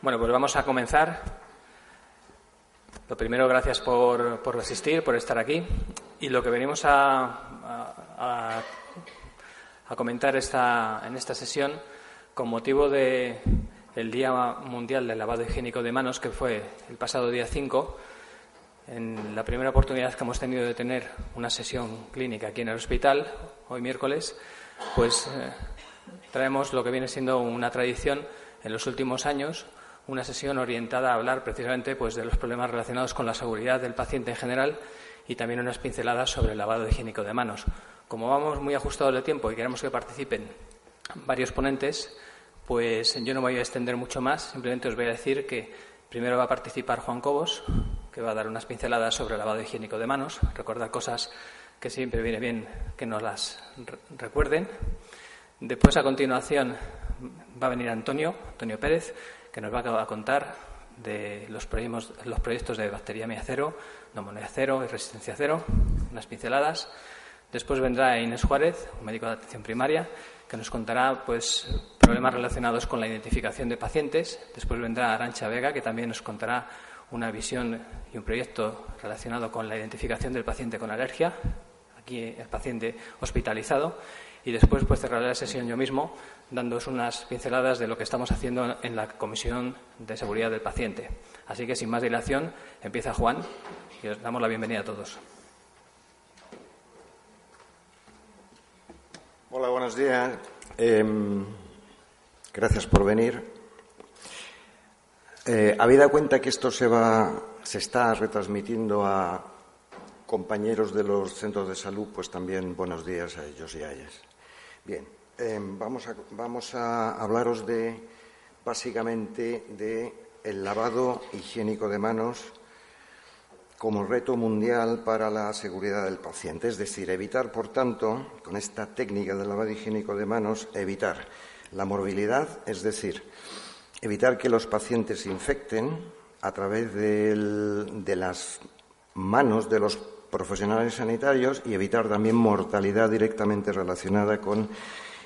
Bueno, pues vamos a comenzar. Lo primero, gracias por asistir, por estar aquí. Y lo que venimos a comentar en esta sesión, con motivo del Día Mundial del Lavado Higiénico de Manos, que fue el pasado día 5, en la primera oportunidad que hemos tenido de tener una sesión clínica aquí en el hospital, hoy miércoles, pues traemos lo que viene siendo una tradición en los últimos años, una sesión orientada a hablar precisamente pues, de los problemas relacionados con la seguridad del paciente en general y también unas pinceladas sobre el lavado higiénico de manos. Como vamos muy ajustados de tiempo y queremos que participen varios ponentes, pues yo no me voy a extender mucho más, simplemente os voy a decir que primero va a participar Juan Cobos, que va a dar unas pinceladas sobre el lavado higiénico de manos, recordar cosas que siempre viene bien que nos las recuerden. Después, a continuación, va a venir Antonio Pérez, que nos va a contar de los proyectos de bacteriemia cero, neumonía cero y resistencia cero, unas pinceladas. Después vendrá Inés Juárez, un médico de atención primaria, que nos contará pues, problemas relacionados con la identificación de pacientes. Después vendrá Arantxa Vega, que también nos contará una visión y un proyecto relacionado con la identificación del paciente con alergia, aquí el paciente hospitalizado. Y después pues, cerraré la sesión yo mismo, dándoos unas pinceladas de lo que estamos haciendo en la Comisión de Seguridad del Paciente. Así que, sin más dilación, empieza Juan y os damos la bienvenida a todos. Hola, buenos días. Gracias por venir. Habida cuenta que esto se está retransmitiendo a compañeros de los centros de salud, pues también buenos días a ellos y a ellas. Bien, vamos a hablaros básicamente del lavado higiénico de manos como reto mundial para la seguridad del paciente. Es decir, evitar, por tanto, con esta técnica del lavado higiénico de manos, evitar la morbilidad, es decir, evitar que los pacientes se infecten a través de las manos de los profesionales sanitarios y evitar también mortalidad directamente relacionada con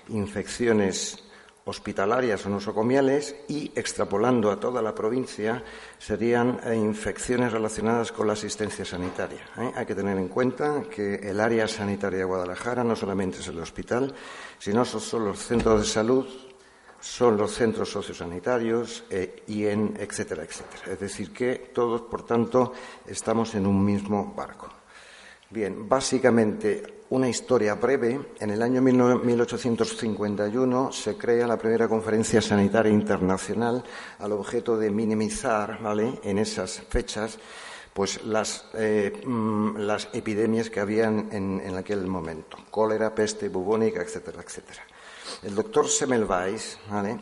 infecciones hospitalarias o nosocomiales y, extrapolando a toda la provincia, serían infecciones relacionadas con la asistencia sanitaria. Hay que tener en cuenta que el área sanitaria de Guadalajara no solamente es el hospital, sino son los centros de salud, son los centros sociosanitarios, etcétera, etcétera. Es decir, que todos, por tanto, estamos en un mismo barco. Bien, básicamente, una historia breve. En el año 1851 se crea la primera conferencia sanitaria internacional al objeto de minimizar, ¿vale?, en esas fechas, pues las epidemias que habían en aquel momento: cólera, peste bubónica, etcétera, etcétera. El doctor Semmelweis, ¿vale?,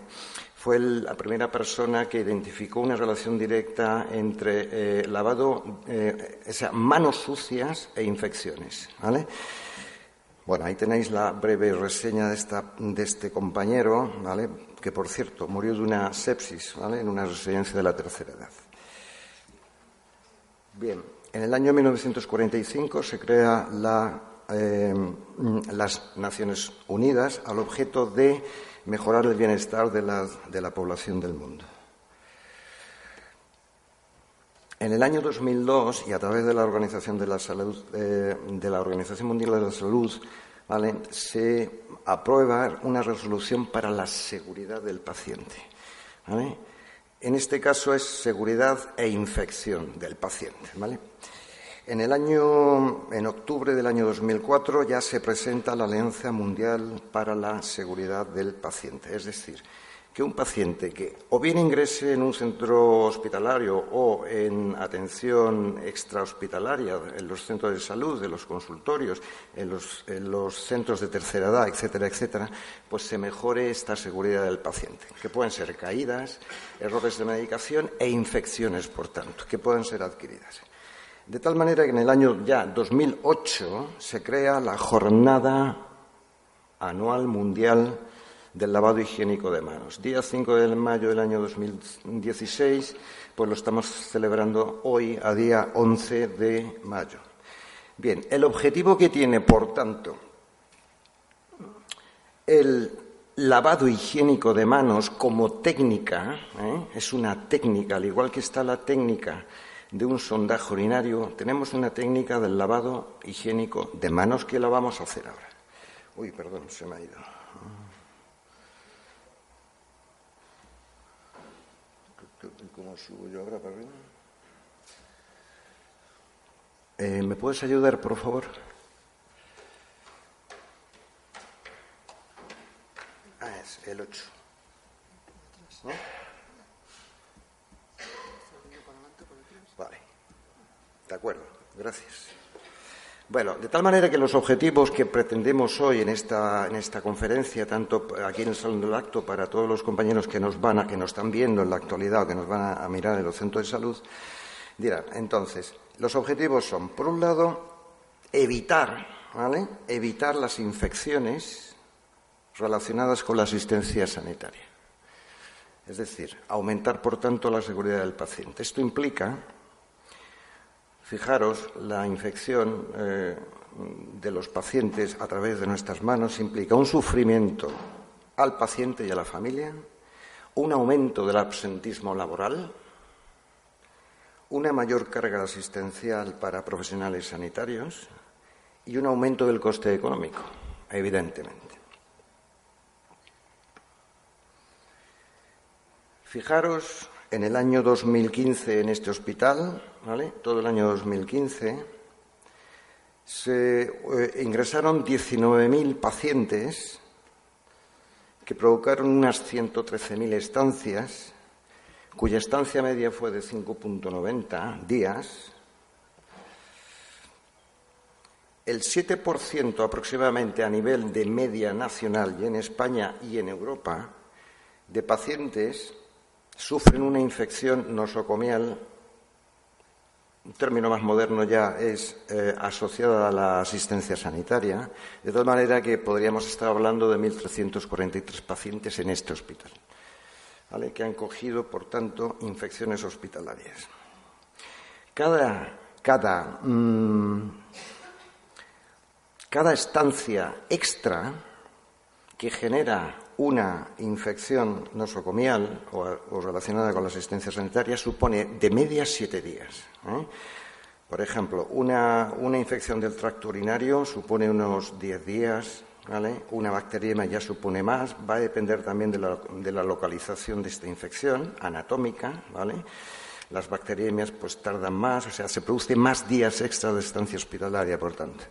fue la primera persona que identificó una relación directa entre manos sucias e infecciones, ¿vale? Bueno, ahí tenéis la breve reseña de este compañero, ¿vale?, que, por cierto, murió de una sepsis, ¿vale?, en una residencia de la tercera edad. Bien, en el año 1945 se crea las Naciones Unidas al objeto de mejorar el bienestar de la población del mundo. En el año 2002, y a través de la Organización de la Salud, de la Organización Mundial de la Salud, ¿vale?, se aprueba una resolución para la seguridad del paciente, ¿vale? En este caso es seguridad e infección del paciente, ¿vale? En octubre del año 2004 ya se presenta la Alianza Mundial para la Seguridad del Paciente. Es decir, que un paciente que o bien ingrese en un centro hospitalario o en atención extrahospitalaria, en los centros de salud, en los consultorios, en los centros de tercera edad, etcétera, etcétera, pues se mejore esta seguridad del paciente, que pueden ser caídas, errores de medicación e infecciones, por tanto, que pueden ser adquiridas. De tal manera que en el año ya 2008 se crea la Jornada Anual Mundial del Lavado Higiénico de Manos. Día 5 de mayo del año 2016, pues lo estamos celebrando hoy, a día 11 de mayo. Bien, el objetivo que tiene, por tanto, el lavado higiénico de manos como técnica, es una técnica, al igual que está la técnica de un sondaje urinario, tenemos una técnica del lavado higiénico de manos que la vamos a hacer ahora. Uy, perdón, se me ha ido. ¿Cómo subo yo ahora para arriba? ¿Me puedes ayudar, por favor? Es el 8. ¿No? Vale. De acuerdo. Gracias. Bueno, de tal manera que los objetivos que pretendemos hoy en esta conferencia, tanto aquí en el Salón del Acto, para todos los compañeros que nos están viendo en la actualidad o que nos van a mirar en los centros de salud, dirán, entonces, los objetivos son, por un lado, evitar las infecciones relacionadas con la asistencia sanitaria. Es decir, aumentar, por tanto, la seguridad del paciente. Esto implica, fijaros, la infección de los pacientes a través de nuestras manos implica un sufrimiento al paciente y a la familia, un aumento del absentismo laboral, una mayor carga asistencial para profesionales sanitarios y un aumento del coste económico, evidentemente. Fijaros, en el año 2015 en este hospital, todo el año 2015, se ingresaron 19.000 pacientes que provocaron unas 113.000 estancias, cuya estancia media fue de 5,90 días. El 7% aproximadamente a nivel de media nacional y en España y en Europa de pacientes sufren una infección nosocomial, un término más moderno ya es asociada a la asistencia sanitaria, de tal manera que podríamos estar hablando de 1.343 pacientes en este hospital, ¿vale?, que han cogido, por tanto, infecciones hospitalarias. Cada estancia extra que genera una infección nosocomial o relacionada con la asistencia sanitaria supone de media 7 días. Por ejemplo, una infección del tracto urinario supone unos 10 días, ¿vale? Una bacteriemia ya supone más, va a depender también de la localización de esta infección anatómica, ¿vale? Las bacteriemias pues tardan más, o sea, se producen más días extra de estancia hospitalaria, por tanto.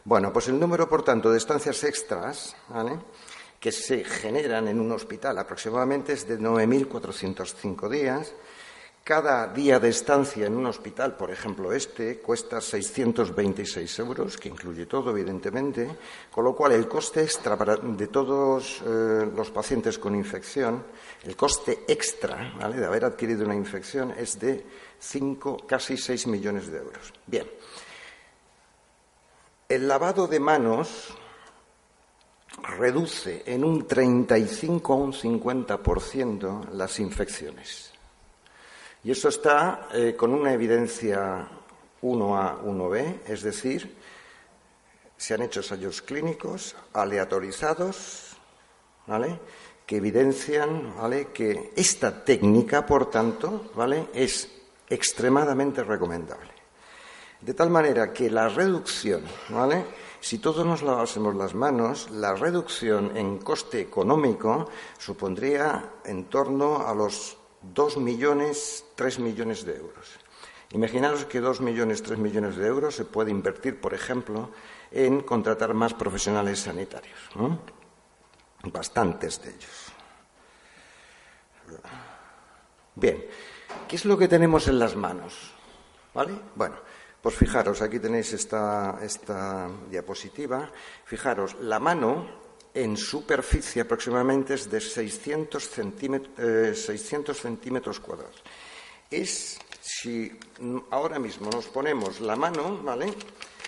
Bueno, pues el número, por tanto, de estancias extras, ¿vale?, que se generan en un hospital aproximadamente es de 9.405 días. Cada día de estancia en un hospital, por ejemplo cuesta 626 euros, que incluye todo, evidentemente, con lo cual el coste extra de todos los pacientes con infección, el coste extra, ¿vale?, de haber adquirido una infección es de casi 6 millones de euros. Bien, el lavado de manos reduce en un 35 a un 50% las infecciones. Y eso está con una evidencia 1A, 1B, es decir, se han hecho ensayos clínicos aleatorizados, ¿vale?, que evidencian, ¿vale?, que esta técnica, por tanto, ¿vale?, es extremadamente recomendable. De tal manera que la reducción, ¿vale?, si todos nos lavásemos las manos, la reducción en coste económico supondría en torno a los 2 millones, 3 millones de euros. Imaginaos que 2 millones, 3 millones de euros se puede invertir, por ejemplo, en contratar más profesionales sanitarios, ¿no? Bastantes de ellos. Bien, ¿qué es lo que tenemos en las manos? ¿Vale? Bueno, pues fijaros, aquí tenéis esta diapositiva. Fijaros, la mano en superficie aproximadamente es de 600 centímetros cuadrados. Si ahora mismo nos ponemos la mano, ¿vale?,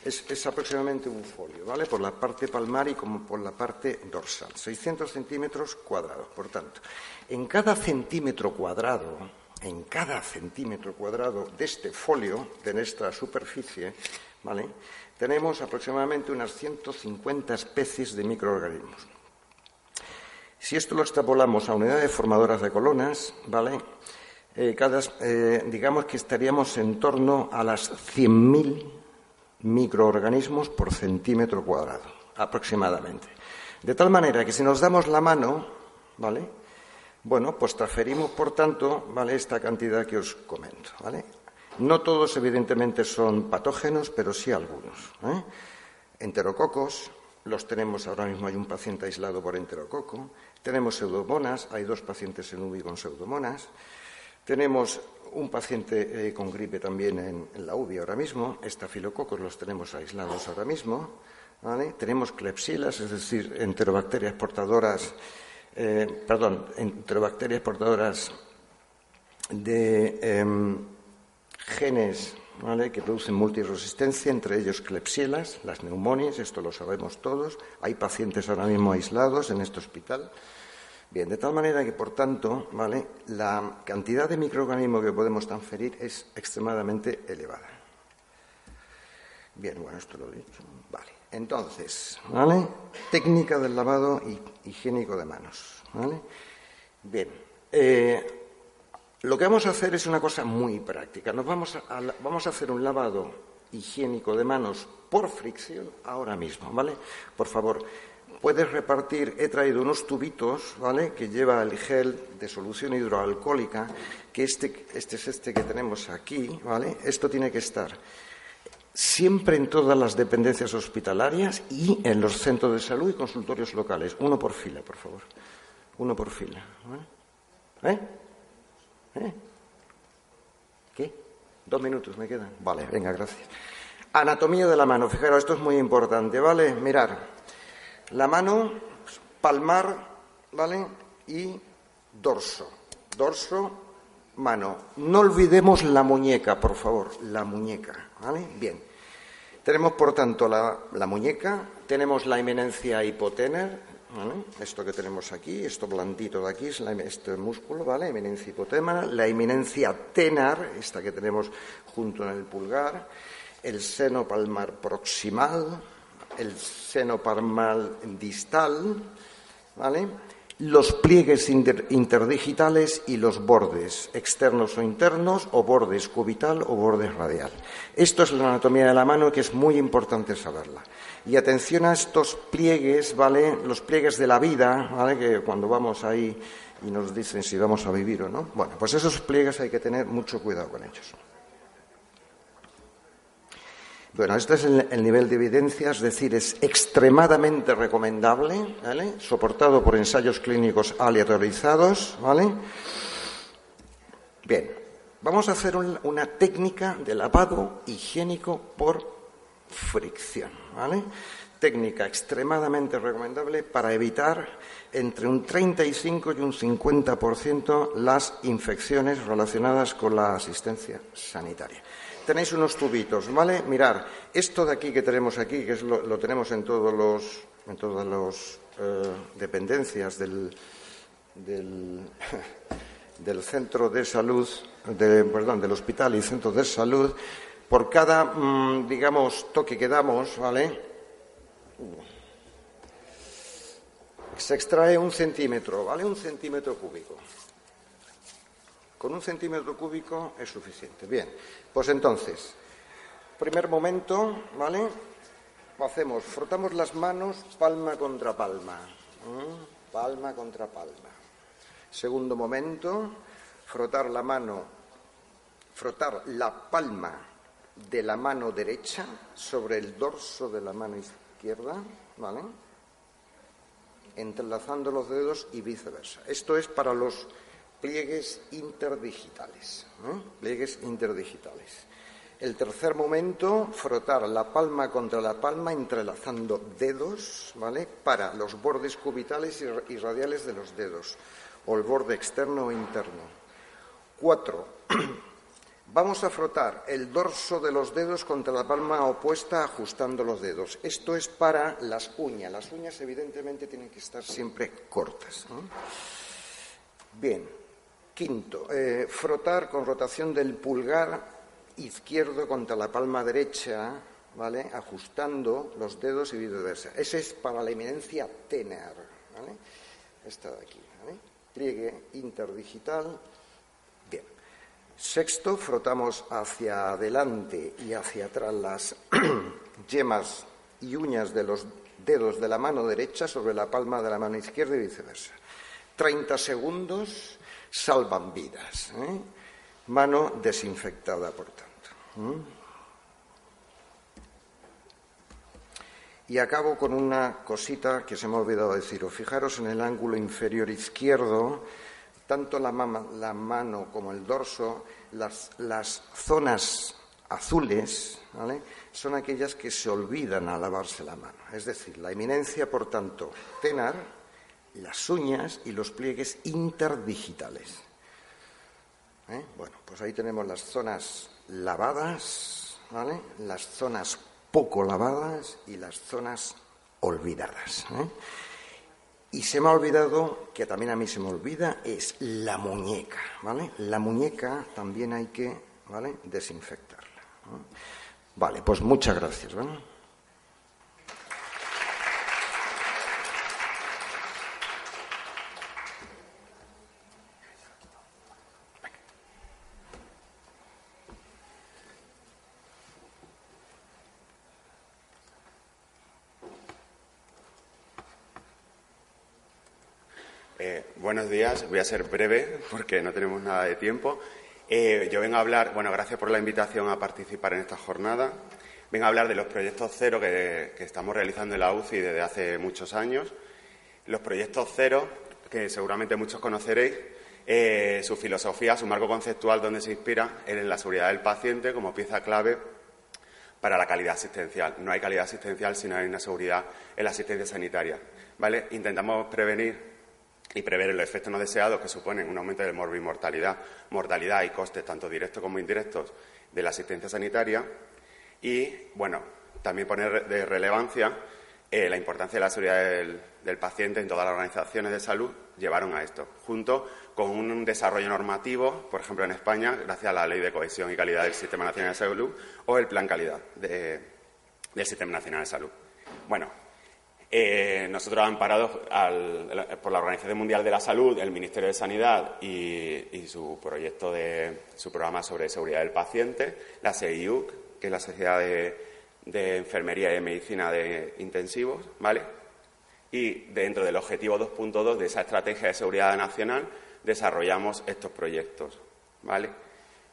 es aproximadamente un folio, ¿vale?, por la parte palmar y como por la parte dorsal. 600 centímetros cuadrados, por tanto. En cada centímetro cuadrado de este folio, de nuestra superficie, ¿vale?, tenemos aproximadamente unas 150 especies de microorganismos. Si esto lo extrapolamos a unidades formadoras de colonas, ¿vale? Digamos que estaríamos en torno a las 100.000 microorganismos por centímetro cuadrado, aproximadamente. De tal manera que si nos damos la mano, ¿vale? Bueno, pues transferimos, por tanto, ¿vale?, esta cantidad que os comento, ¿vale? No todos, evidentemente, son patógenos, pero sí algunos, ¿eh? Enterococos, los tenemos ahora mismo, hay un paciente aislado por enterococo. Tenemos pseudomonas, hay 2 pacientes en UBI con pseudomonas. Tenemos un paciente con gripe también en la UBI ahora mismo. Estafilococos los tenemos aislados ahora mismo, ¿vale? Tenemos Klebsiellas, es decir, enterobacterias portadoras de genes, ¿vale?, que producen multiresistencia, entre ellos Klebsiellas, las neumonias, esto lo sabemos todos. Hay pacientes ahora mismo aislados en este hospital. Bien, de tal manera que, por tanto, ¿vale?, la cantidad de microorganismos que podemos transferir es extremadamente elevada. Bien, bueno, esto lo he dicho. Vale, entonces, ¿vale?, técnica del lavado higiénico de manos, ¿vale? Bien, lo que vamos a hacer es una cosa muy práctica. Vamos a hacer un lavado higiénico de manos por fricción ahora mismo, ¿vale? Por favor, puedes repartir, he traído unos tubitos, ¿vale?, que lleva el gel de solución hidroalcohólica, que este es que tenemos aquí, ¿vale? Esto tiene que estar siempre en todas las dependencias hospitalarias y en los centros de salud y consultorios locales. Uno por fila, por favor. Uno por fila, ¿vale? ¿Qué? 2 minutos me quedan. Vale, venga, gracias. Anatomía de la mano. Fijaros, esto es muy importante, ¿vale? Mirar. La mano, palmar, ¿vale?, y dorso. Dorso, mano. No olvidemos la muñeca, por favor. La muñeca, ¿vale? Bien. Tenemos, por tanto, la muñeca. Tenemos la eminencia hipotener, ¿vale?, esto que tenemos aquí, esto blandito de aquí, es este músculo, ¿vale?, eminencia hipotémera. La eminencia tenar, esta que tenemos junto en el pulgar. El seno palmar proximal, el seno palmar distal, ¿vale?, los pliegues interdigitales y los bordes externos o internos, o bordes cubital o bordes radial. Esto es la anatomía de la mano, que es muy importante saberla. Y atención a estos pliegues, ¿vale?, los pliegues de la vida, ¿vale?, que cuando vamos ahí y nos dicen si vamos a vivir o no. Bueno, pues esos pliegues hay que tener mucho cuidado con ellos. Bueno, este es el nivel de evidencia, es decir, es extremadamente recomendable, ¿vale?, soportado por ensayos clínicos aleatorizados, ¿vale? Bien, vamos a hacer una técnica de lavado higiénico por fricción, ¿vale? Técnica extremadamente recomendable para evitar entre un 35 y un 50% las infecciones relacionadas con la asistencia sanitaria. Tenéis unos tubitos, ¿vale? Mirar, esto de aquí que tenemos aquí, que lo tenemos en todas las dependencias del centro de salud, del hospital y centro de salud, por cada, digamos, toque que damos, ¿vale?, se extrae 1 centímetro, ¿vale?, 1 centímetro cúbico. Con 1 centímetro cúbico es suficiente. Bien, pues entonces, primer momento, ¿vale?, frotamos las manos palma contra palma. Palma contra palma. Segundo momento, frotar la palma de la mano derecha sobre el dorso de la mano izquierda, ¿vale?, entrelazando los dedos y viceversa. Esto es para los pliegues interdigitales, pliegues interdigitales. El tercer momento, frotar la palma contra la palma entrelazando dedos, ¿vale?, para los bordes cubitales y radiales de los dedos, o el borde externo o interno. 4. Vamos a frotar el dorso de los dedos contra la palma opuesta ajustando los dedos. Esto es para las uñas. Las uñas, evidentemente, tienen que estar siempre cortas, ¿no? Bien. Quinto, frotar con rotación del pulgar izquierdo contra la palma derecha, ¿vale?, ajustando los dedos y viceversa. Ese es para la eminencia tenar, ¿vale? esta de aquí, ¿vale? Pliegue interdigital. Bien. Sexto, frotamos hacia adelante y hacia atrás las yemas y uñas de los dedos de la mano derecha sobre la palma de la mano izquierda y viceversa. 30 segundos salvan vidas, ¿eh? Mano desinfectada, por tanto. Y acabo con una cosita que se me ha olvidado deciros. Fijaros en el ángulo inferior izquierdo, tanto la mano como el dorso, las zonas azules, ¿vale?, son aquellas que se olvidan al lavarse la mano. Es decir, la eminencia, por tanto, tenar, las uñas y los pliegues interdigitales. Bueno, pues ahí tenemos las zonas lavadas, ¿vale?, las zonas poco lavadas y las zonas olvidadas, ¿eh? Y se me ha olvidado, que también a mí se me olvida, es la muñeca, ¿vale? La muñeca también hay que, ¿vale?, desinfectarla, ¿no? Vale, pues muchas gracias, ¿vale? Buenos días, voy a ser breve porque no tenemos nada de tiempo. Yo vengo a hablar, gracias por la invitación a participar en esta jornada. Vengo a hablar de los proyectos cero que estamos realizando en la UCI desde hace muchos años. Los proyectos cero, que seguramente muchos conoceréis, su filosofía, su marco conceptual donde se inspira es en la seguridad del paciente como pieza clave para la calidad asistencial. No hay calidad asistencial si no hay una seguridad en la asistencia sanitaria, ¿vale? Intentamos prevenir y prever los efectos no deseados que suponen un aumento de morbimortalidad, mortalidad y costes tanto directos como indirectos de la asistencia sanitaria y, también poner de relevancia la importancia de la seguridad del paciente en todas las organizaciones de salud llevaron a esto, junto con un desarrollo normativo, por ejemplo en España, gracias a la Ley de Cohesión y Calidad del Sistema Nacional de Salud o el Plan Calidad del Sistema Nacional de Salud. Nosotros, amparados por la Organización Mundial de la Salud, el Ministerio de Sanidad y su programa sobre seguridad del paciente, la SEIUC, que es la Sociedad de Enfermería y de Medicina de Intensivos, ¿vale? Y dentro del objetivo 2.2 de esa estrategia de seguridad nacional desarrollamos estos proyectos, ¿vale?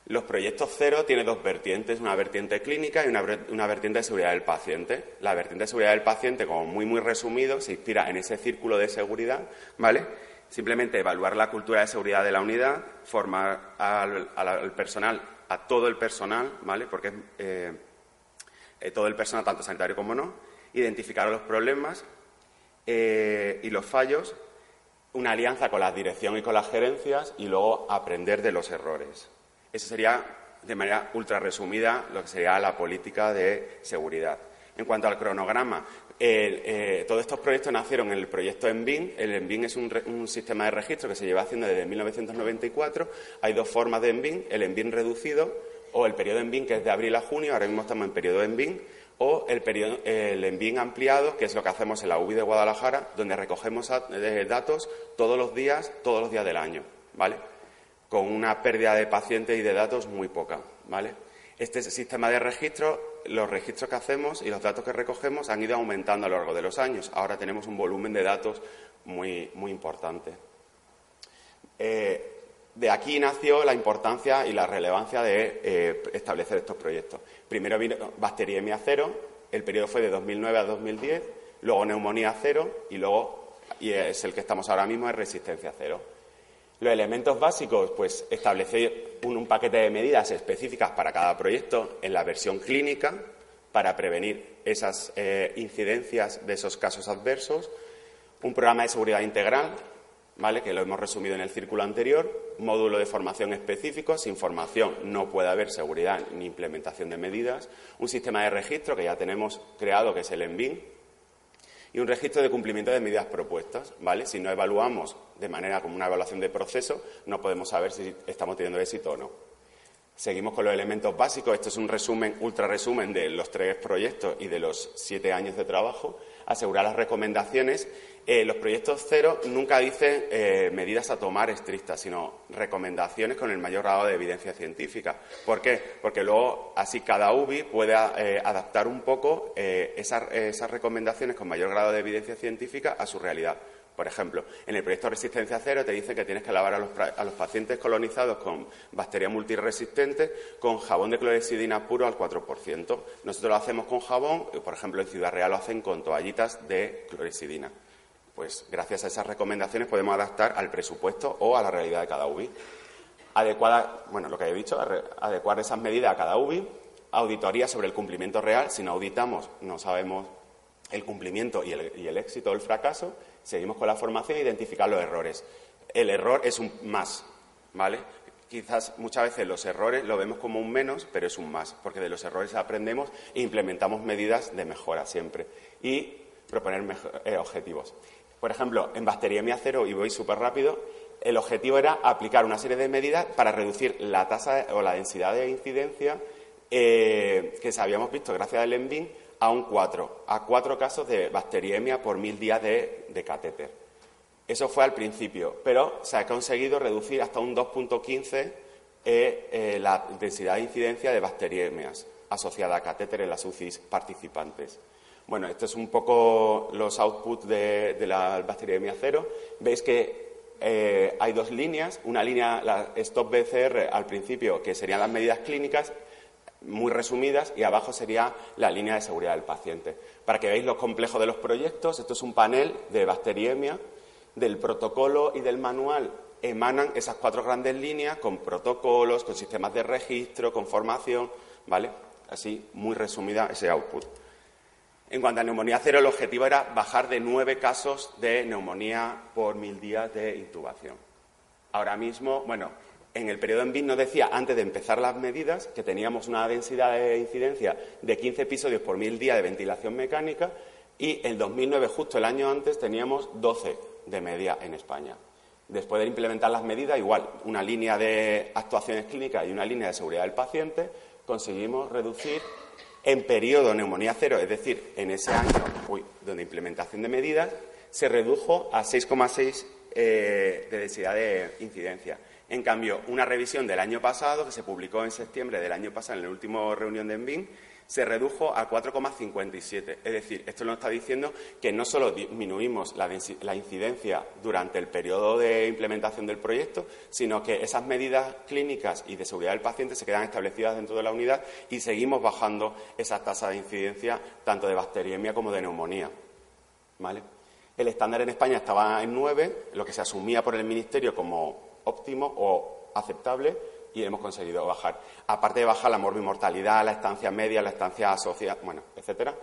Los proyectos cero tienen dos vertientes, una vertiente clínica y una vertiente de seguridad del paciente. La vertiente de seguridad del paciente, como muy resumido, se inspira en ese círculo de seguridad, ¿vale? Simplemente evaluar la cultura de seguridad de la unidad, formar al personal, a todo el personal, ¿vale? Porque todo el personal, tanto sanitario como no, identificar los problemas y los fallos, una alianza con la dirección y con las gerencias y luego aprender de los errores. Eso sería, de manera ultra resumida, lo que sería la política de seguridad. En cuanto al cronograma, todos estos proyectos nacieron en el proyecto ENVIN. El ENVIN es un sistema de registro que se lleva haciendo desde 1994. Hay dos formas de ENVIN, el ENVIN reducido o el periodo ENVIN, que es de abril a junio. Ahora mismo estamos en periodo ENVIN. O el ENVIN ampliado, que es lo que hacemos en la UBI de Guadalajara, donde recogemos datos todos los días del año, ¿vale?, con una pérdida de pacientes y de datos muy poca, ¿vale? Este sistema de registro, los registros que hacemos y los datos que recogemos han ido aumentando a lo largo de los años. Ahora tenemos un volumen de datos muy importante. De aquí nació la importancia y la relevancia de establecer estos proyectos. Primero vino bacteriemia cero, el periodo fue de 2009 a 2010, luego neumonía cero y es el que estamos ahora mismo, es resistencia cero. Los elementos básicos, pues establecer un paquete de medidas específicas para cada proyecto en la versión clínica para prevenir esas incidencias de esos casos adversos, un programa de seguridad integral, ¿vale?, que lo hemos resumido en el círculo anterior, módulo de formación específico, sin formación no puede haber seguridad ni implementación de medidas, un sistema de registro que ya tenemos creado, que es el ENVIN, y un registro de cumplimiento de medidas propuestas, ¿vale? Si no evaluamos de manera como una evaluación de proceso, no podemos saber si estamos teniendo éxito o no. Seguimos con los elementos básicos. Esto es un resumen, ultra resumen de los 3 proyectos y de los 7 años de trabajo. Asegurar las recomendaciones. Los proyectos cero nunca dicen medidas a tomar estrictas, sino recomendaciones con el mayor grado de evidencia científica. ¿Por qué? Porque luego así cada UBI puede adaptar un poco esas recomendaciones con mayor grado de evidencia científica a su realidad. Por ejemplo, en el proyecto Resistencia Cero te dicen que tienes que lavar a los pacientes colonizados con bacteria multiresistente con jabón de clorexidina puro al 4%. Nosotros lo hacemos con jabón, por ejemplo, en Ciudad Real lo hacen con toallitas de clorexidina. Pues gracias a esas recomendaciones podemos adaptar al presupuesto o a la realidad de cada UBI. Lo que he dicho, adecuar esas medidas a cada UBI. Auditoría sobre el cumplimiento real. Si no auditamos, no sabemos el cumplimiento y el éxito o el fracaso. Seguimos con la formación e identificar los errores. El error es un más, ¿vale? Quizás muchas veces los errores lo vemos como un menos, pero es un más, porque de los errores aprendemos e implementamos medidas de mejora siempre. Y proponer objetivos. Por ejemplo, en Bacteriemia Cero, y voy súper rápido, el objetivo era aplicar una serie de medidas para reducir la tasa o la densidad de incidencia que habíamos visto gracias al ENVIN a 4 casos de bacteriemia por 1000 días de catéter. Eso fue al principio, pero se ha conseguido reducir hasta un 2.15 la densidad de incidencia de bacteriemias asociada a catéter en las UCIs participantes. Bueno, esto es un poco los outputs de la bacteriemia cero. Veis que hay 2 líneas. Una línea, la Stop BCR al principio, que serían las medidas clínicas, muy resumidas, y abajo sería la línea de seguridad del paciente. Para que veáis lo complejo de los proyectos, esto es un panel de bacteriemia. Del protocolo y del manual emanan esas 4 grandes líneas con protocolos, con sistemas de registro, con formación, ¿vale? Así, muy resumida ese output. En cuanto a neumonía cero, el objetivo era bajar de 9 casos de neumonía por 1000 días de intubación. Ahora mismo, en el periodo ENVIN nos decía, antes de empezar las medidas, que teníamos una densidad de incidencia de 15 episodios por 1000 días de ventilación mecánica, y en 2009, justo el año antes, teníamos 12 de media en España. Después de implementar las medidas, igual, una línea de actuaciones clínicas y una línea de seguridad del paciente, conseguimos reducir en periodo neumonía cero, es decir, en ese año donde implementación de medidas, se redujo a 6,6 de densidad de incidencia. En cambio, una revisión del año pasado, que se publicó en septiembre del año pasado, en la última reunión de ENVIN, se redujo a 4,57. Es decir, esto nos está diciendo que no solo disminuimos la incidencia durante el periodo de implementación del proyecto, sino que esas medidas clínicas y de seguridad del paciente se quedan establecidas dentro de la unidad y seguimos bajando esa tasa de incidencia tanto de bacteriemia como de neumonía, ¿vale? El estándar en España estaba en 9, lo que se asumía por el Ministerio como óptimo o aceptable, y hemos conseguido bajar. Aparte de bajar la morbimortalidad, la estancia media, la estancia asociada, etcétera.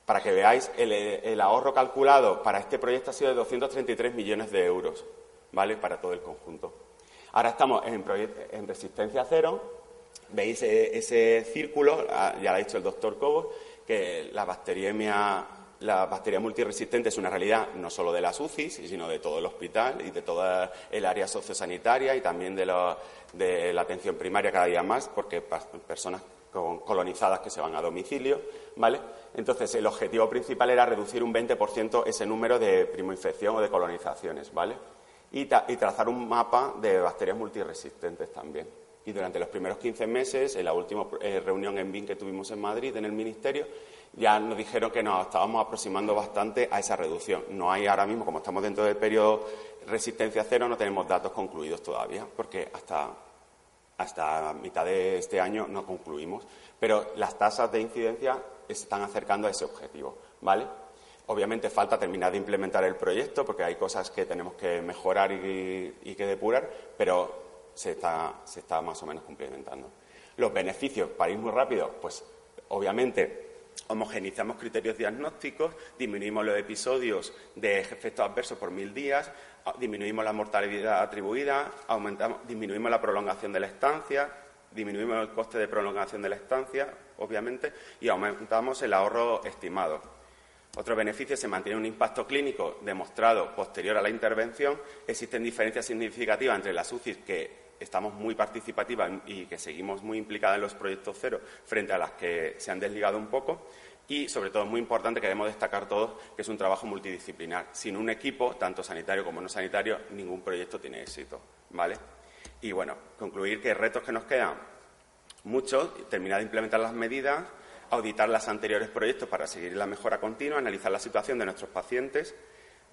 Para que veáis, el ahorro calculado para este proyecto ha sido de 233 millones de euros, ¿vale? Para todo el conjunto. Ahora estamos en Resistencia Cero. Veis ese círculo, ya lo ha dicho el doctor Cobos, que la bacteria multiresistente es una realidad no solo de las UCIs, sino de todo el hospital y de toda el área sociosanitaria y también de la atención primaria cada día más, porque personas colonizadas que se van a domicilio, ¿vale? Entonces, el objetivo principal era reducir un 20% ese número de primoinfección o de colonizaciones, ¿vale? Y trazar un mapa de bacterias multiresistentes también. Y durante los primeros 15 meses, en la última reunión en ENVIN que tuvimos en Madrid, en el Ministerio, ya nos dijeron que nos estábamos aproximando bastante a esa reducción. No hay ahora mismo, como estamos dentro del periodo Resistencia Cero, no tenemos datos concluidos todavía, porque hasta mitad de este año no concluimos. Pero las tasas de incidencia se están acercando a ese objetivo, ¿vale? Obviamente falta terminar de implementar el proyecto, porque hay cosas que tenemos que mejorar y que depurar, pero se está más o menos cumplimentando. Los beneficios, para ir muy rápido, pues obviamente homogeneizamos criterios diagnósticos, disminuimos los episodios de efectos adversos por 1000 días, disminuimos la mortalidad atribuida, disminuimos la prolongación de la estancia, disminuimos el coste de prolongación de la estancia, obviamente, y aumentamos el ahorro estimado. Otro beneficio, se mantiene un impacto clínico demostrado posterior a la intervención. Existen diferencias significativas entre las UCIs que estamos muy participativas y que seguimos muy implicadas en los proyectos cero frente a las que se han desligado un poco. Y, sobre todo, es muy importante que debemos destacar todos que es un trabajo multidisciplinar. Sin un equipo, tanto sanitario como no sanitario, ningún proyecto tiene éxito, ¿vale? Y, bueno, concluir que retos que nos quedan muchos, terminar de implementar las medidas, auditar los anteriores proyectos para seguir la mejora continua, analizar la situación de nuestros pacientes,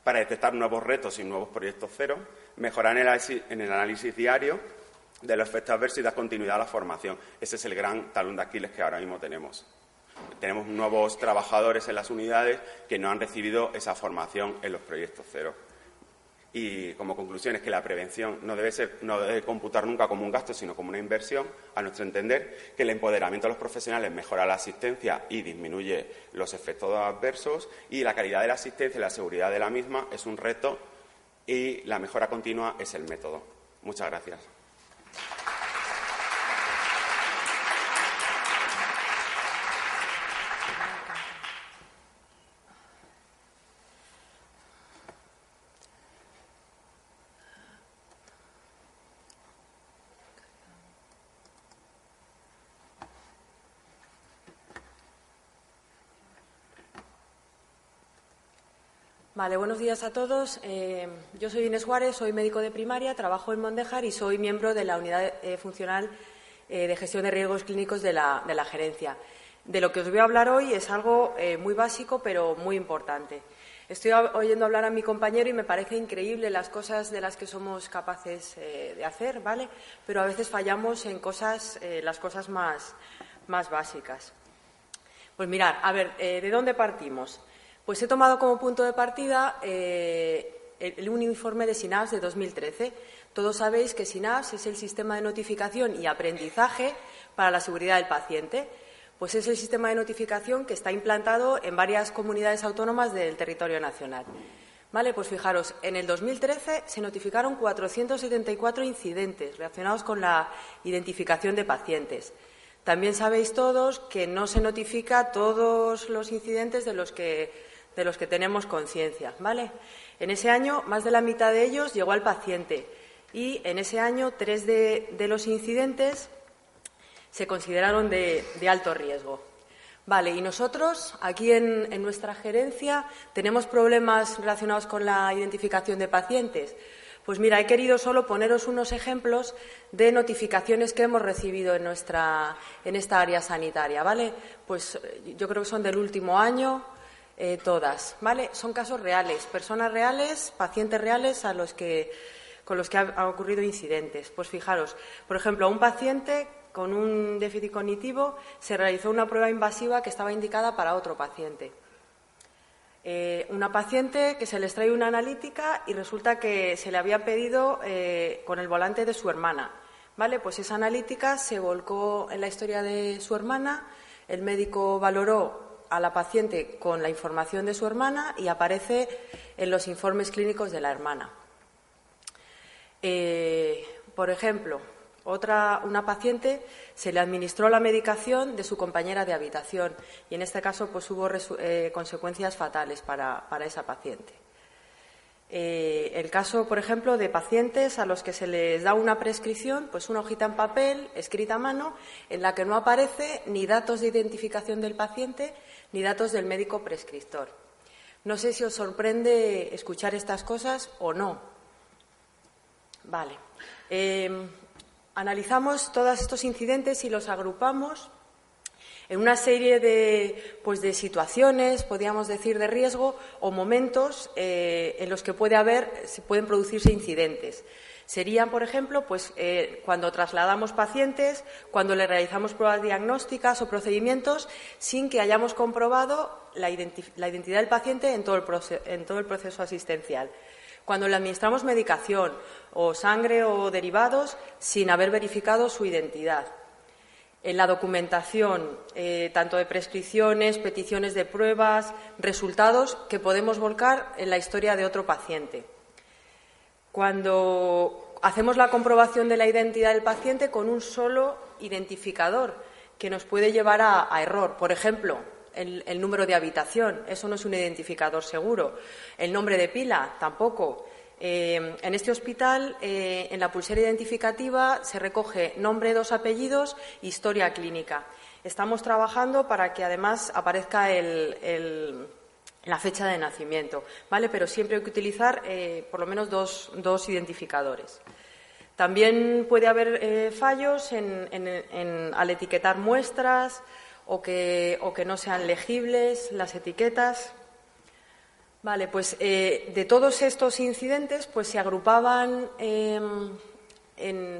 para detectar nuevos retos y nuevos proyectos cero, mejorar en el análisis diario de los efectos adversos y dar continuidad a la formación. Ese es el gran talón de Aquiles que ahora mismo tenemos. Tenemos nuevos trabajadores en las unidades que no han recibido esa formación en los proyectos cero. Y como conclusión es que la prevención no debe computar nunca como un gasto, sino como una inversión, a nuestro entender, que el empoderamiento de los profesionales mejora la asistencia y disminuye los efectos adversos, y la calidad de la asistencia y la seguridad de la misma es un reto y la mejora continua es el método. Muchas gracias. Vale, buenos días a todos. Yo soy Inés Juárez, soy médico de primaria, trabajo en Mondéjar y soy miembro de la Unidad Funcional de Gestión de Riesgos Clínicos de la Gerencia. De lo que os voy a hablar hoy es algo muy básico, pero muy importante. Estoy oyendo hablar a mi compañero y me parece increíble las cosas de las que somos capaces de hacer, ¿vale? Pero a veces fallamos en las cosas más básicas. Pues mirad, a ver, ¿de dónde partimos? Pues he tomado como punto de partida un informe de SINAPS de 2013. Todos sabéis que SINAPS es el sistema de notificación y aprendizaje para la seguridad del paciente. Pues es el sistema de notificación que está implantado en varias comunidades autónomas del territorio nacional. Vale, pues fijaros, en el 2013 se notificaron 474 incidentes relacionados con la identificación de pacientes. También sabéis todos que no se notifica todos los incidentes de los que tenemos conciencia, ¿vale? En ese año, más de la mitad de ellos llegó al paciente y en ese año 3 de los incidentes se consideraron de alto riesgo. Vale, y nosotros, aquí en nuestra gerencia, ¿tenemos problemas relacionados con la identificación de pacientes? Pues mira, he querido solo poneros unos ejemplos de notificaciones que hemos recibido en esta área sanitaria, ¿vale? Pues yo creo que son del último año. Todas, ¿vale? Son casos reales, personas reales, pacientes reales con los que han ocurrido incidentes. Pues fijaros, por ejemplo, a un paciente con un déficit cognitivo se realizó una prueba invasiva que estaba indicada para otro paciente. Una paciente que se le extrae una analítica y resulta que se le había pedido con el volante de su hermana, ¿vale? Pues esa analítica se volcó en la historia de su hermana, el médico valoró a la paciente con la información de su hermana y aparece en los informes clínicos de la hermana. Por ejemplo, una paciente se le administró la medicación de su compañera de habitación y en este caso pues hubo consecuencias fatales para esa paciente. El caso, por ejemplo, de pacientes a los que se les da una prescripción, pues una hojita en papel, escrita a mano, en la que no aparece ni datos de identificación del paciente ni datos del médico prescriptor. No sé si os sorprende escuchar estas cosas o no. Vale. Analizamos todos estos incidentes y los agrupamos en una serie de situaciones, podríamos decir, de riesgo o momentos en los que pueden producirse incidentes. Serían, por ejemplo, cuando trasladamos pacientes, cuando le realizamos pruebas diagnósticas o procedimientos sin que hayamos comprobado la identidad del paciente en todo el proceso asistencial. Cuando le administramos medicación o sangre o derivados sin haber verificado su identidad. En la documentación, tanto de prescripciones, peticiones de pruebas, resultados que podemos volcar en la historia de otro paciente. Cuando hacemos la comprobación de la identidad del paciente con un solo identificador que nos puede llevar a error. Por ejemplo, el número de habitación, eso no es un identificador seguro. El nombre de pila, tampoco. En este hospital, en la pulsera identificativa, se recoge nombre, 2 apellidos, historia clínica. Estamos trabajando para que además aparezca la fecha de nacimiento, ¿vale? Pero siempre hay que utilizar por lo menos dos identificadores. También puede haber fallos al etiquetar muestras o que no sean legibles las etiquetas. Vale, pues de todos estos incidentes pues se agrupaban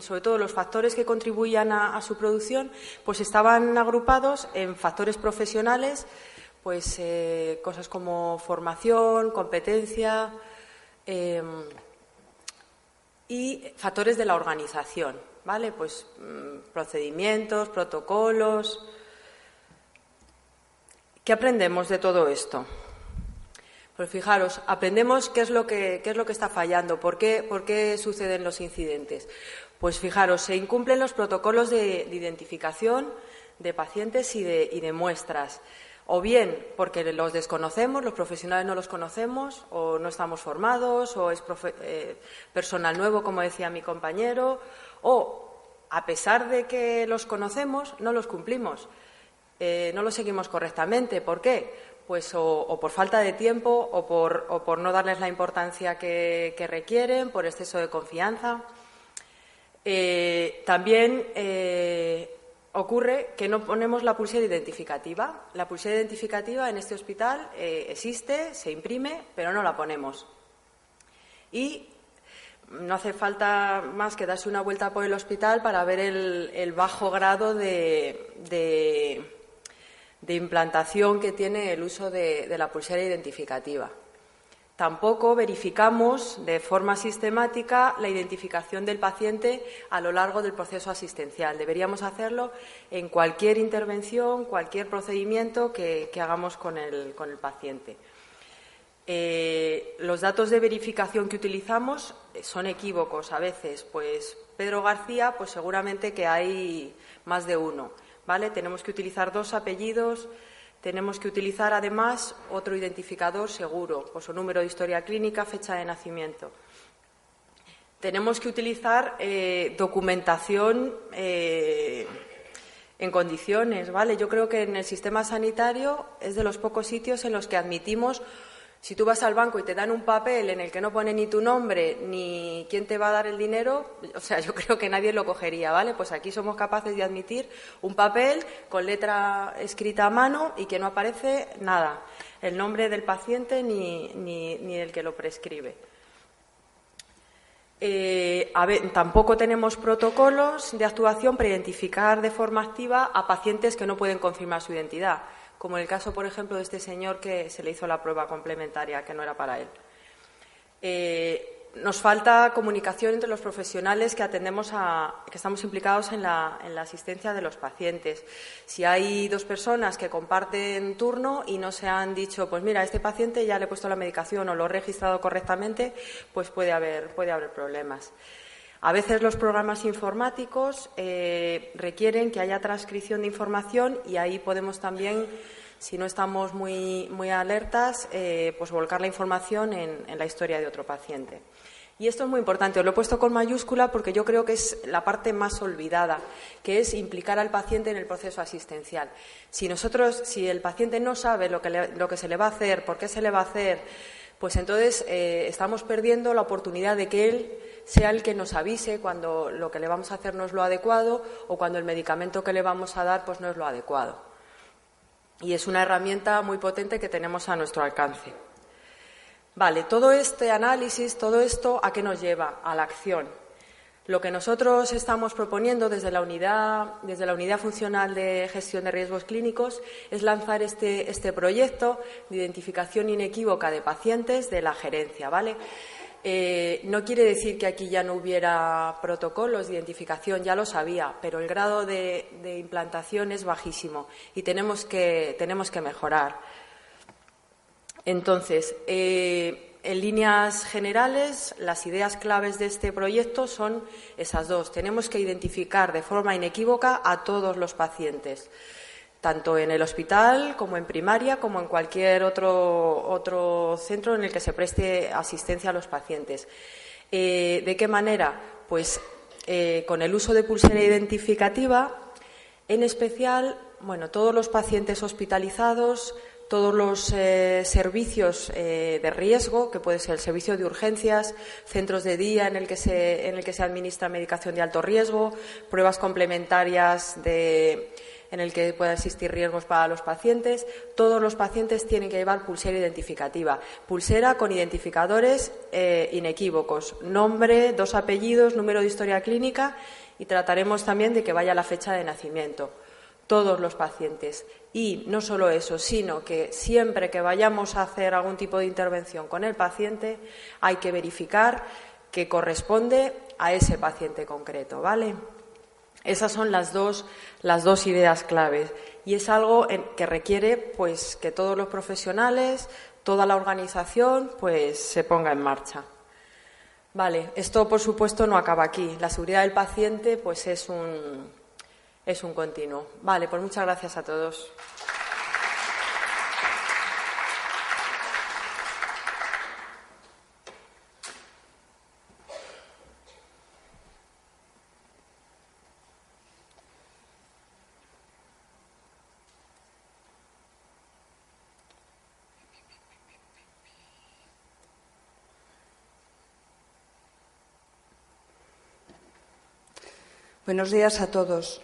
sobre todo los factores que contribuían a su producción, pues estaban agrupados en factores profesionales, pues cosas como formación, competencia y factores de la organización, ¿vale? Pues procedimientos, protocolos. ¿Qué aprendemos de todo esto? Pues fijaros, aprendemos qué es lo que está fallando, por qué suceden los incidentes. Pues fijaros, se incumplen los protocolos de identificación de pacientes y de muestras, o bien porque los desconocemos, los profesionales no los conocemos, o no estamos formados, o es personal nuevo, como decía mi compañero, o a pesar de que los conocemos, no los cumplimos, no los seguimos correctamente. ¿Por qué? Pues o por falta de tiempo o por no darles la importancia que requieren, por exceso de confianza. También ocurre que no ponemos la pulsera identificativa. La pulsera identificativa en este hospital existe, se imprime, pero no la ponemos. Y no hace falta más que darse una vuelta por el hospital para ver el bajo grado de implantación que tiene el uso de la pulsera identificativa. Tampoco verificamos de forma sistemática la identificación del paciente a lo largo del proceso asistencial. Deberíamos hacerlo en cualquier intervención, cualquier procedimiento que hagamos con el paciente. Los datos de verificación que utilizamos son equívocos a veces. Pues Pedro García, pues seguramente que hay más de uno, ¿vale? Tenemos que utilizar 2 apellidos, tenemos que utilizar además otro identificador seguro, pues o número de historia clínica, fecha de nacimiento. Tenemos que utilizar documentación en condiciones, ¿vale? Yo creo que en el sistema sanitario es de los pocos sitios en los que admitimos. Si tú vas al banco y te dan un papel en el que no pone ni tu nombre ni quién te va a dar el dinero, o sea, yo creo que nadie lo cogería, ¿vale? Pues aquí somos capaces de admitir un papel con letra escrita a mano y que no aparece nada, el nombre del paciente ni del que lo prescribe. Tampoco tenemos protocolos de actuación para identificar de forma activa a pacientes que no pueden confirmar su identidad, como en el caso, por ejemplo, de este señor que se le hizo la prueba complementaria, que no era para él. Nos falta comunicación entre los profesionales que estamos implicados en la asistencia de los pacientes. Si hay 2 personas que comparten turno y no se han dicho, pues mira, a este paciente ya le he puesto la medicación o lo he registrado correctamente, pues puede haber problemas. A veces los programas informáticos requieren que haya transcripción de información y ahí podemos también, si no estamos muy alertas, pues volcar la información en la historia de otro paciente. Y esto es muy importante, os lo he puesto con mayúscula porque yo creo que es la parte más olvidada, que es implicar al paciente en el proceso asistencial. Si el paciente no sabe lo que se le va a hacer, por qué se le va a hacer, pues entonces estamos perdiendo la oportunidad de que él sea el que nos avise cuando lo que le vamos a hacer no es lo adecuado o cuando el medicamento que le vamos a dar pues no es lo adecuado. Y es una herramienta muy potente que tenemos a nuestro alcance. Vale, todo este análisis, todo esto, ¿a qué nos lleva? A la acción. Lo que nosotros estamos proponiendo desde la unidad funcional de gestión de riesgos clínicos es lanzar este proyecto de identificación inequívoca de pacientes de la gerencia, ¿vale? No quiere decir que aquí ya no hubiera protocolos de identificación, ya lo sabía, pero el grado de implantación es bajísimo y tenemos que mejorar. Entonces, en líneas generales, las ideas claves de este proyecto son esas 2. Tenemos que identificar de forma inequívoca a todos los pacientes. tanto en el hospital como en primaria, como en cualquier otro centro en el que se preste asistencia a los pacientes. ¿De qué manera? Pues con el uso de pulsera identificativa, en especial, bueno, todos los pacientes hospitalizados, todos los servicios de riesgo, que puede ser el servicio de urgencias, centros de día en el que se administra medicación de alto riesgo, pruebas complementarias en el que pueda existir riesgos para los pacientes. Todos los pacientes tienen que llevar pulsera identificativa, pulsera con identificadores inequívocos, nombre, 2 apellidos, número de historia clínica, y trataremos también de que vaya la fecha de nacimiento. Todos los pacientes. Y no solo eso, sino que siempre que vayamos a hacer algún tipo de intervención con el paciente, hay que verificar que corresponde a ese paciente concreto, ¿vale? Esas son las dos ideas claves. Y es algo que requiere, pues, que todos los profesionales, toda la organización, pues, se ponga en marcha. Vale, esto, por supuesto, no acaba aquí. La seguridad del paciente, pues, es un continuo. Vale, pues muchas gracias a todos. Buenos días a todos.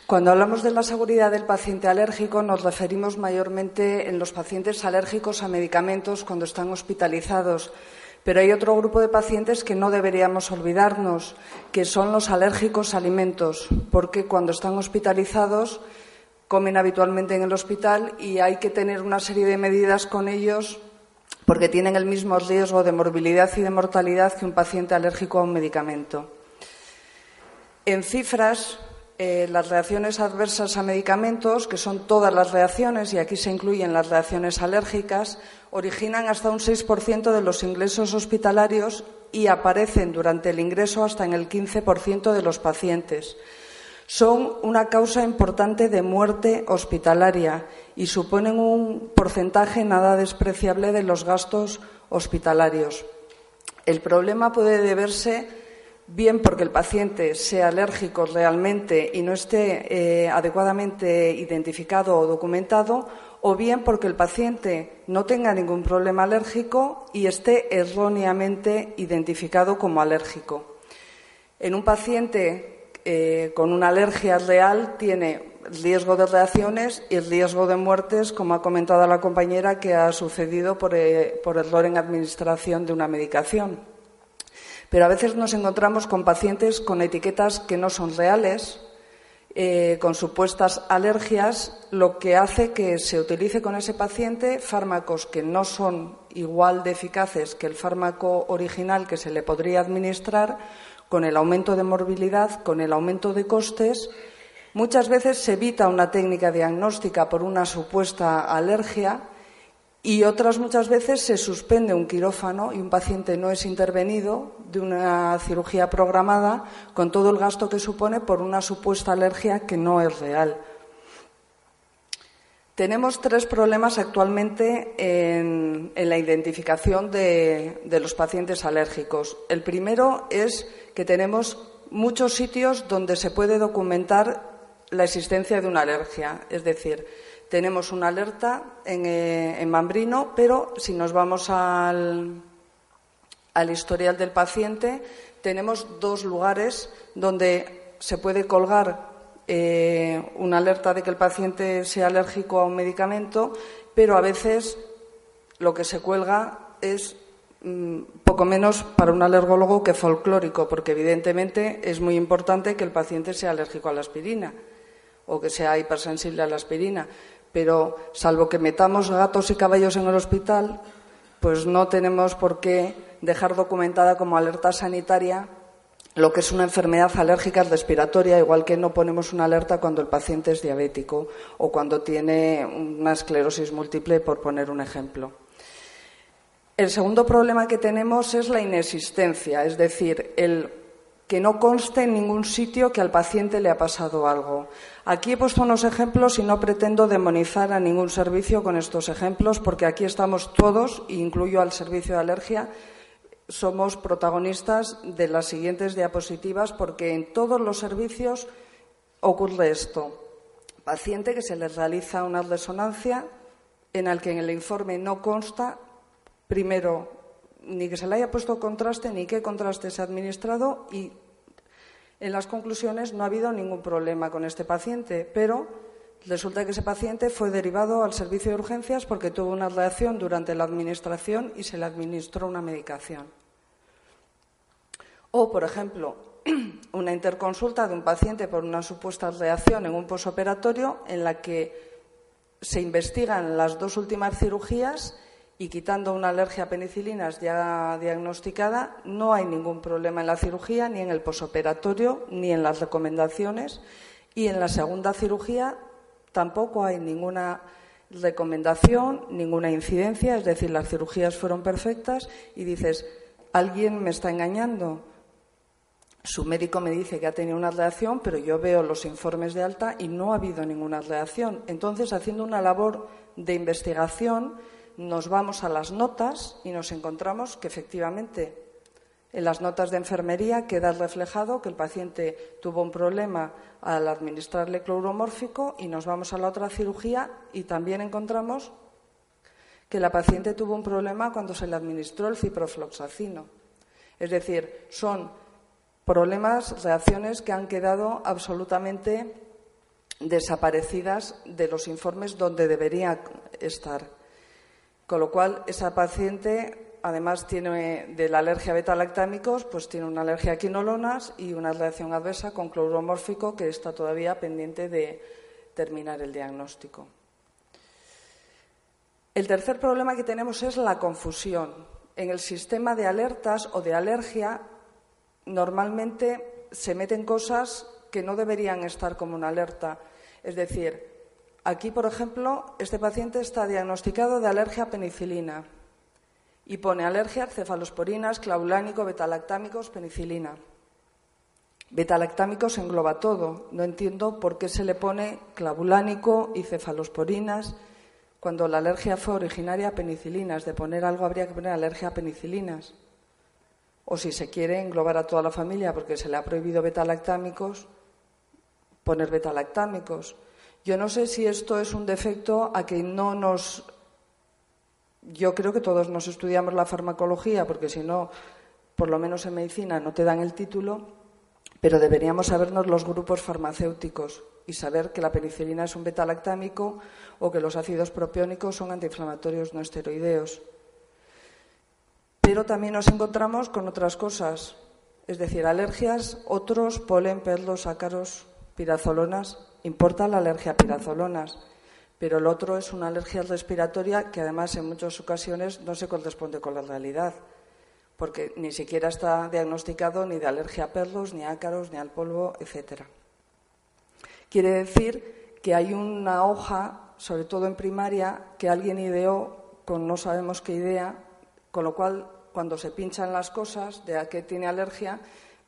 Cuando hablamos de la seguridad del paciente alérgico, nos referimos mayormente en los pacientes alérgicos a medicamentos cuando están hospitalizados. Pero hay otro grupo de pacientes que no deberíamos olvidarnos, que son los alérgicos a alimentos, porque cuando están hospitalizados comen habitualmente en el hospital y hay que tener una serie de medidas con ellos porque tienen el mismo riesgo de morbilidad y de mortalidad que un paciente alérgico a un medicamento. En cifras, las reacciones adversas a medicamentos, que son todas las reacciones, y aquí se incluyen las reacciones alérgicas, originan hasta un 6% de los ingresos hospitalarios y aparecen durante el ingreso hasta en el 15% de los pacientes. Son una causa importante de muerte hospitalaria y suponen un porcentaje nada despreciable de los gastos hospitalarios. El problema puede deberse bien porque el paciente sea alérgico realmente y no esté adecuadamente identificado o documentado, o bien porque el paciente no tenga ningún problema alérgico y esté erróneamente identificado como alérgico. En un paciente con una alergia real tiene riesgo de reacciones y riesgo de muertes, como ha comentado la compañera, que ha sucedido por error en administración de una medicación. Pero a veces nos encontramos con pacientes con etiquetas que no son reales, con supuestas alergias, lo que hace que se utilice con ese paciente fármacos que no son igual de eficaces que el fármaco original que se le podría administrar, con el aumento de morbilidad, con el aumento de costes. Muchas veces se evita una técnica diagnóstica por una supuesta alergia y otras muchas veces se suspende un quirófano y un paciente no es intervenido de una cirugía programada con todo el gasto que supone por una supuesta alergia que no es real. Tenemos 3 problemas actualmente en la identificación de los pacientes alérgicos. El primero es que tenemos muchos sitios donde se puede documentar la existencia de una alergia, es decir, tenemos una alerta en Mambrino, pero si nos vamos al historial del paciente, tenemos 2 lugares donde se puede colgar una alerta de que el paciente sea alérgico a un medicamento, pero a veces lo que se cuelga es poco menos para un alergólogo que folclórico, porque evidentemente es muy importante que el paciente sea alérgico a la aspirina o que sea hipersensible a la aspirina. Pero salvo que metamos gatos y caballos en el hospital, pues no tenemos por qué dejar documentada como alerta sanitaria lo que es una enfermedad alérgica respiratoria, igual que no ponemos una alerta cuando el paciente es diabético o cuando tiene una esclerosis múltiple, por poner un ejemplo. El segundo problema que tenemos es la inexistencia, es decir, que no conste en ningún sitio que al paciente le ha pasado algo. Aquí he puesto unos ejemplos y no pretendo demonizar a ningún servicio con estos ejemplos, porque aquí estamos todos, incluyo al servicio de alergia, somos protagonistas de las siguientes diapositivas, porque en todos los servicios ocurre esto. Paciente que se le realiza una resonancia en el que en el informe no consta, primero, ni que se le haya puesto contraste, ni qué contraste se ha administrado, y en las conclusiones no ha habido ningún problema con este paciente, pero resulta que ese paciente fue derivado al servicio de urgencias porque tuvo una reacción durante la administración y se le administró una medicación. O, por ejemplo, una interconsulta de un paciente por una supuesta reacción en un posoperatorio en la que se investigan las 2 últimas cirugías y quitando una alergia a penicilinas ya diagnosticada, no hay ningún problema en la cirugía, ni en el posoperatorio, ni en las recomendaciones. Y en la segunda cirugía tampoco hay ninguna recomendación, ninguna incidencia, es decir, las cirugías fueron perfectas y dices, ¿alguien me está engañando? Su médico me dice que ha tenido una reacción, pero yo veo los informes de alta y no ha habido ninguna reacción. Entonces, haciendo una labor de investigación, nos vamos a las notas y nos encontramos que efectivamente en las notas de enfermería queda reflejado que el paciente tuvo un problema al administrarle cloruro mórfico, y nos vamos a la otra cirugía y también encontramos que la paciente tuvo un problema cuando se le administró el ciprofloxacino. Es decir, son problemas, reacciones que han quedado absolutamente desaparecidas de los informes donde debería estar. Con lo cual, esa paciente, además tiene de la alergia a beta-lactámicos, pues tiene una alergia a quinolonas y una reacción adversa con cloruro mórfico que está todavía pendiente de terminar el diagnóstico. El tercer problema que tenemos es la confusión. En el sistema de alertas o de alergia, normalmente se meten cosas que no deberían estar como una alerta. Es decir, aquí, por ejemplo, este paciente está diagnosticado de alergia a penicilina y pone alergia a cefalosporinas, clavulánico, betalactámicos, penicilina. Betalactámicos engloba todo. No entiendo por qué se le pone clavulánico y cefalosporinas cuando la alergia fue originaria a penicilinas. De poner algo habría que poner alergia a penicilinas. O si se quiere englobar a toda la familia porque se le ha prohibido betalactámicos, poner betalactámicos. Yo no sé si esto es un defecto a que no nos... Yo creo que todos nos estudiamos la farmacología, porque si no, por lo menos en medicina no te dan el título, pero deberíamos sabernos los grupos farmacéuticos y saber que la penicilina es un betalactámico o que los ácidos propiónicos son antiinflamatorios no esteroideos. Pero también nos encontramos con otras cosas, es decir, alergias, otros, polen, perlos, ácaros, pirazolonas. Importa la alergia a pirazolonas, pero el otro es una alergia respiratoria que además en muchas ocasiones no se corresponde con la realidad, porque ni siquiera está diagnosticado ni de alergia a perlos, ni a ácaros, ni al polvo, etcétera. Quiere decir que hay una hoja, sobre todo en primaria, que alguien ideó con no sabemos qué idea, con lo cual cuando se pinchan las cosas de a qué tiene alergia,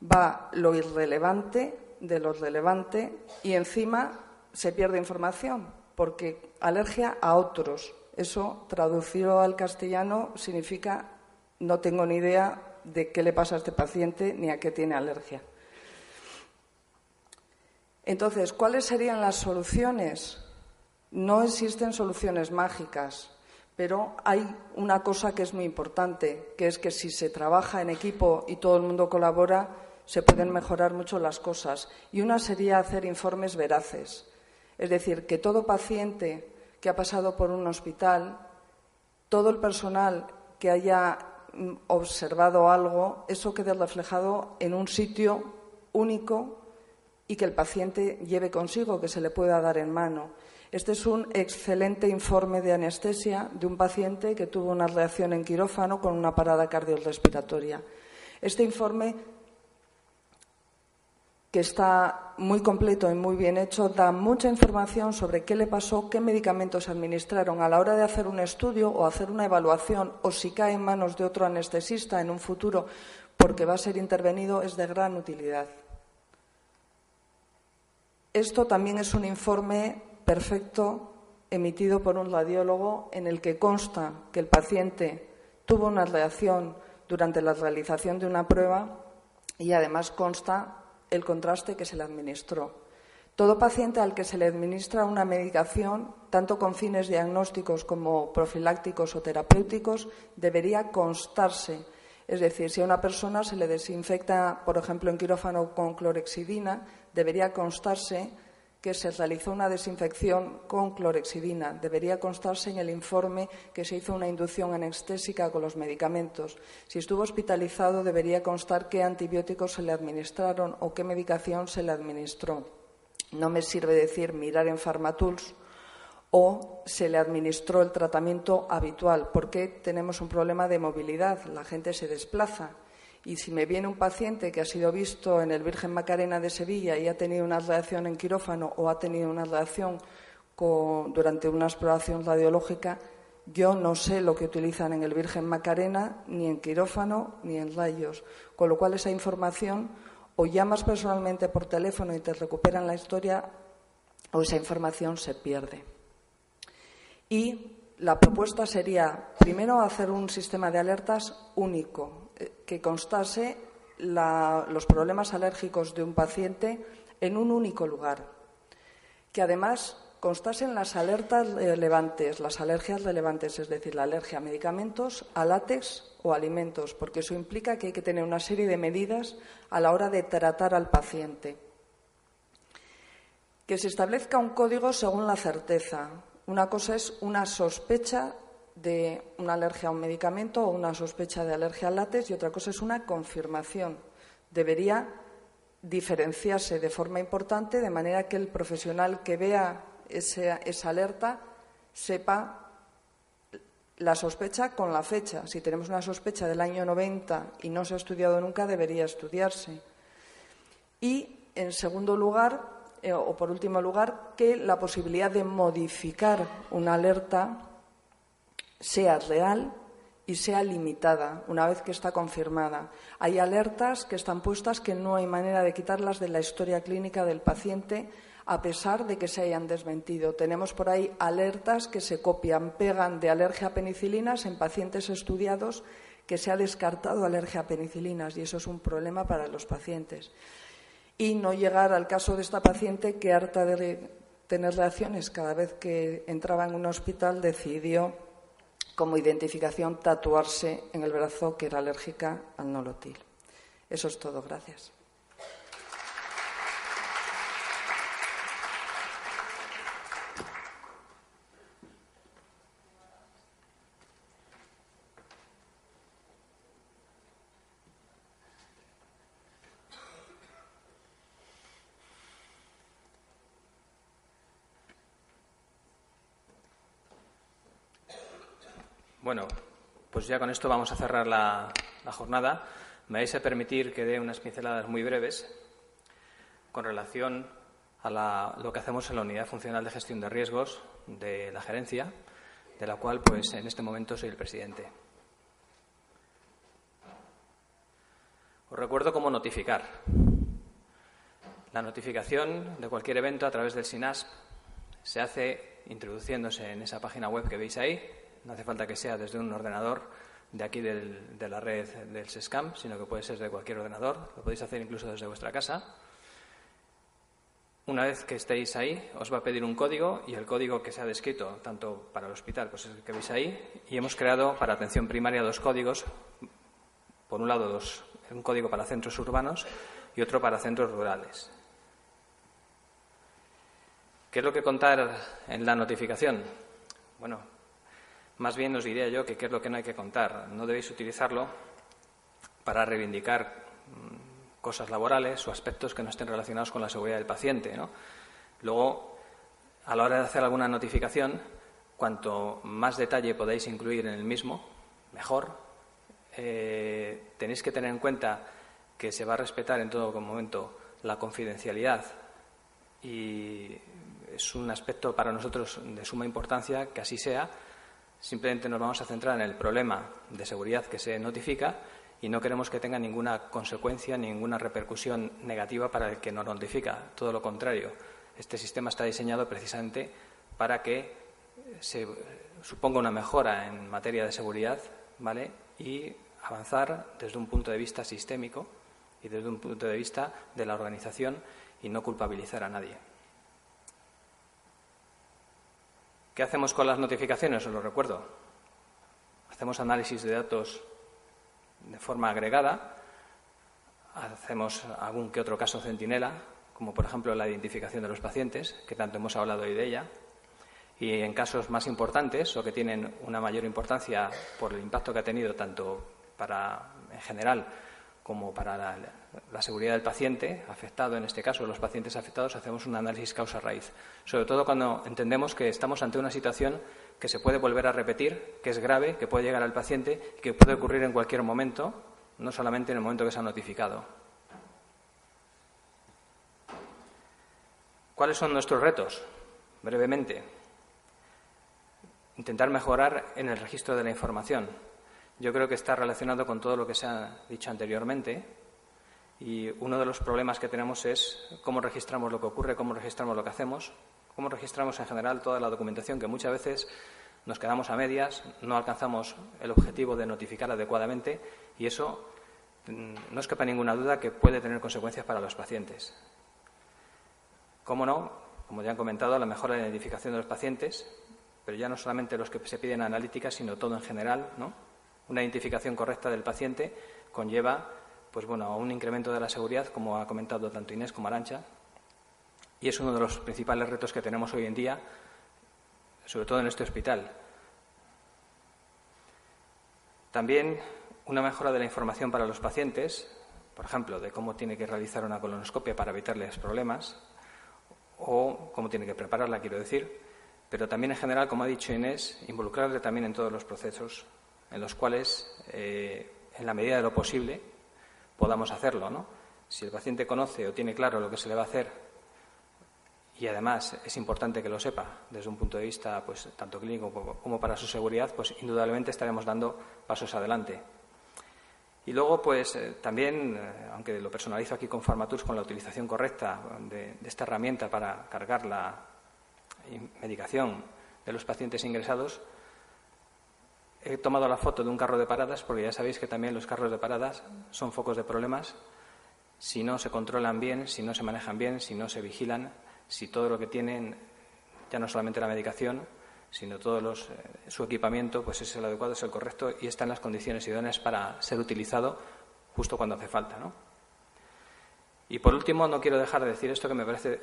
va lo irrelevante de lo relevante y encima se pierde información, porque alergia a otros. Eso, traducido al castellano, significa no tengo ni idea de qué le pasa a este paciente ni a qué tiene alergia. Entonces, ¿cuáles serían las soluciones? No existen soluciones mágicas, pero hay una cosa que es muy importante, que es que si se trabaja en equipo y todo el mundo colabora, se pueden mejorar mucho las cosas. Y una sería hacer informes veraces. Es decir, que todo paciente que ha pasado por un hospital, todo el personal que haya observado algo, eso quede reflejado en un sitio único y que el paciente lleve consigo, que se le pueda dar en mano. Este es un excelente informe de anestesia de un paciente que tuvo una reacción en quirófano con una parada cardiorrespiratoria. Este informe, que está muy completo y muy bien hecho, da mucha información sobre qué le pasó, qué medicamentos administraron a la hora de hacer un estudio o hacer una evaluación, o si cae en manos de otro anestesista en un futuro, porque va a ser intervenido es de gran utilidad. Esto también es un informe perfecto emitido por un radiólogo en el que consta que el paciente tuvo una reacción durante la realización de una prueba y además consta el contraste que se le administró. Todo paciente al que se le administra una medicación, tanto con fines diagnósticos como profilácticos o terapéuticos, debería constarse. Es decir, si a una persona se le desinfecta, por ejemplo, en quirófano con clorexidina, debería constarse que se realizó una desinfección con clorexidina. Debería constarse en el informe que se hizo una inducción anestésica con los medicamentos. Si estuvo hospitalizado, debería constar qué antibióticos se le administraron o qué medicación se le administró. No me sirve decir mirar en Pharmatools o se le administró el tratamiento habitual, porque tenemos un problema de movilidad, la gente se desplaza. Y si me viene un paciente que ha sido visto en el Virgen Macarena de Sevilla y ha tenido una reacción en quirófano o ha tenido una reacción durante una exploración radiológica, yo no sé lo que utilizan en el Virgen Macarena, ni en quirófano, ni en rayos. Con lo cual, esa información, o llamas personalmente por teléfono y te recuperan la historia, o esa información se pierde. Y la propuesta sería, primero, hacer un sistema de alertas único, que constase los problemas alérgicos de un paciente en un único lugar, que además constasen las alertas relevantes, las alergias relevantes, es decir, la alergia a medicamentos, a látex o alimentos, porque eso implica que hay que tener una serie de medidas a la hora de tratar al paciente. Que se establezca un código según la certeza. Una cosa es una sospecha de una alergia a un medicamento o una sospecha de alergia al látex y otra cosa es una confirmación. Debería diferenciarse de forma importante de manera que el profesional que vea esa alerta sepa la sospecha con la fecha. Si tenemos una sospecha del año 90 y no se ha estudiado nunca, debería estudiarse. Y, en segundo lugar, o por último lugar, que la posibilidad de modificar una alerta sea real y sea limitada una vez que está confirmada. Hay alertas que están puestas que no hay manera de quitarlas de la historia clínica del paciente a pesar de que se hayan desmentido. Tenemos por ahí alertas que se copian, pegan de alergia a penicilinas en pacientes estudiados que se ha descartado alergia a penicilinas y eso es un problema para los pacientes. Y no llegar al caso de esta paciente que, harta de tener reacciones cada vez que entraba en un hospital, decidió como identificación tatuarse en el brazo que era alérgica al nolotil. Eso es todo. Gracias. Bueno, pues ya con esto vamos a cerrar la jornada. Me vais a permitir que dé unas pinceladas muy breves con relación a lo que hacemos en la Unidad Funcional de Gestión de Riesgos de la Gerencia, de la cual pues en este momento soy el presidente. Os recuerdo cómo notificar. La notificación de cualquier evento a través del SINASP se hace introduciéndose en esa página web que veis ahí. No hace falta que sea desde un ordenador de aquí de la red del SESCAM, sino que puede ser de cualquier ordenador. Lo podéis hacer incluso desde vuestra casa. Una vez que estéis ahí, os va a pedir un código y el código que se ha descrito, tanto para el hospital, pues es el que veis ahí. Y hemos creado para atención primaria 2 códigos. Por un lado, un código para centros urbanos y otro para centros rurales. ¿Qué es lo que contar en la notificación? Bueno, más bien os diría yo que qué es lo que no hay que contar. No debéis utilizarlo para reivindicar cosas laborales o aspectos que no estén relacionados con la seguridad del paciente, ¿no? Luego, a la hora de hacer alguna notificación, cuanto más detalle podáis incluir en el mismo, mejor. Tenéis que tener en cuenta que se va a respetar en todo momento la confidencialidad y es un aspecto para nosotros de suma importancia que así sea. Simplemente nos vamos a centrar en el problema de seguridad que se notifica y no queremos que tenga ninguna consecuencia, ninguna repercusión negativa para el que nos notifica. Todo lo contrario, este sistema está diseñado precisamente para que se suponga una mejora en materia de seguridad, ¿vale?, y avanzar desde un punto de vista sistémico y desde un punto de vista de la organización y no culpabilizar a nadie. ¿Qué hacemos con las notificaciones? Os lo recuerdo. Hacemos análisis de datos de forma agregada, hacemos algún que otro caso centinela, como por ejemplo la identificación de los pacientes, que tanto hemos hablado hoy de ella, y en casos más importantes o que tienen una mayor importancia por el impacto que ha tenido tanto para en general como para la seguridad del paciente afectado, en este caso los pacientes afectados, hacemos un análisis causa-raíz, sobre todo cuando entendemos que estamos ante una situación que se puede volver a repetir, que es grave, que puede llegar al paciente y que puede ocurrir en cualquier momento, no solamente en el momento que se ha notificado. ¿Cuáles son nuestros retos? Brevemente, intentar mejorar en el registro de la información. Yo creo que está relacionado con todo lo que se ha dicho anteriormente y uno de los problemas que tenemos es cómo registramos lo que ocurre, cómo registramos lo que hacemos, cómo registramos en general toda la documentación, que muchas veces nos quedamos a medias, no alcanzamos el objetivo de notificar adecuadamente y eso no escapa ninguna duda que puede tener consecuencias para los pacientes. ¿Cómo no? Como ya han comentado, la mejora de la identificación de los pacientes, pero ya no solamente los que se piden analíticas, sino todo en general, ¿no? Una identificación correcta del paciente conlleva pues bueno, un incremento de la seguridad, como ha comentado tanto Inés como Arantxa, y es uno de los principales retos que tenemos hoy en día, sobre todo en este hospital. También una mejora de la información para los pacientes, por ejemplo, de cómo tiene que realizar una colonoscopia para evitarles problemas, o cómo tiene que prepararla, quiero decir, pero también en general, como ha dicho Inés, involucrarle también en todos los procesos en los cuales, en la medida de lo posible, podamos hacerlo, ¿no? Si el paciente conoce o tiene claro lo que se le va a hacer y además es importante que lo sepa desde un punto de vista pues tanto clínico como para su seguridad, pues indudablemente estaremos dando pasos adelante. Y luego, pues también, aunque lo personalizo aquí con Pharmatours, con la utilización correcta de esta herramienta para cargar la medicación de los pacientes ingresados, he tomado la foto de un carro de paradas porque ya sabéis que también los carros de paradas son focos de problemas si no se controlan bien, si no se manejan bien, si no se vigilan, si todo lo que tienen, ya no solamente la medicación, sino todo su equipamiento, pues es el adecuado, es el correcto y está en las condiciones idóneas para ser utilizado justo cuando hace falta, ¿no? Y por último, no quiero dejar de decir esto que me parece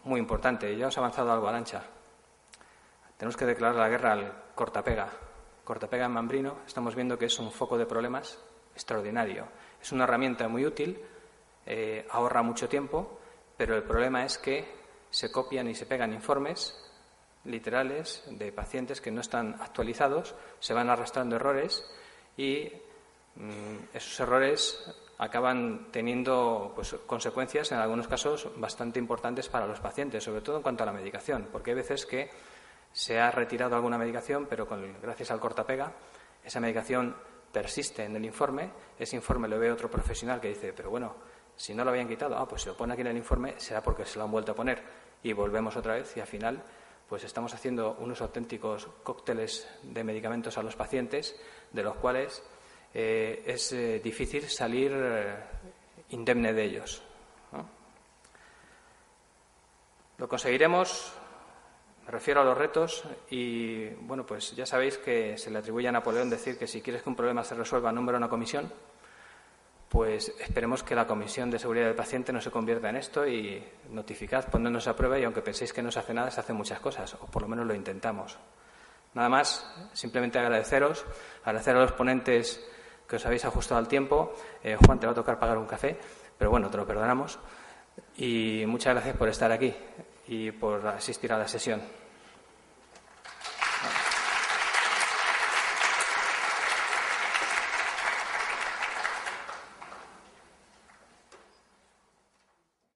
muy importante. Ya os ha avanzado algo, Arantxa. Tenemos que declarar la guerra al cortapega. Cortapega en Mambrino, estamos viendo que es un foco de problemas extraordinario. Es una herramienta muy útil, ahorra mucho tiempo, pero el problema es que se copian y se pegan informes literales de pacientes que no están actualizados, se van arrastrando errores y esos errores acaban teniendo pues, consecuencias en algunos casos bastante importantes para los pacientes, sobre todo en cuanto a la medicación, porque hay veces que se ha retirado alguna medicación, pero gracias al cortapega esa medicación persiste en el informe, ese informe lo ve otro profesional que dice, pero bueno, si no lo habían quitado, pues si lo pone aquí en el informe será porque se lo han vuelto a poner y volvemos otra vez y al final pues estamos haciendo unos auténticos cócteles de medicamentos a los pacientes de los cuales es difícil salir indemne de ellos, ¿no? Lo conseguiremos. Me refiero a los retos y, bueno, pues ya sabéis que se le atribuye a Napoleón decir que si quieres que un problema se resuelva, nombra una comisión. Pues esperemos que la Comisión de Seguridad del Paciente no se convierta en esto y notificad, ponednos a prueba y aunque penséis que no se hace nada, se hacen muchas cosas, o por lo menos lo intentamos. Nada más, simplemente agradecer a los ponentes que os habéis ajustado al tiempo. Juan, te va a tocar pagar un café, pero bueno, te lo perdonamos. Y muchas gracias por estar aquí y por asistir a la sesión.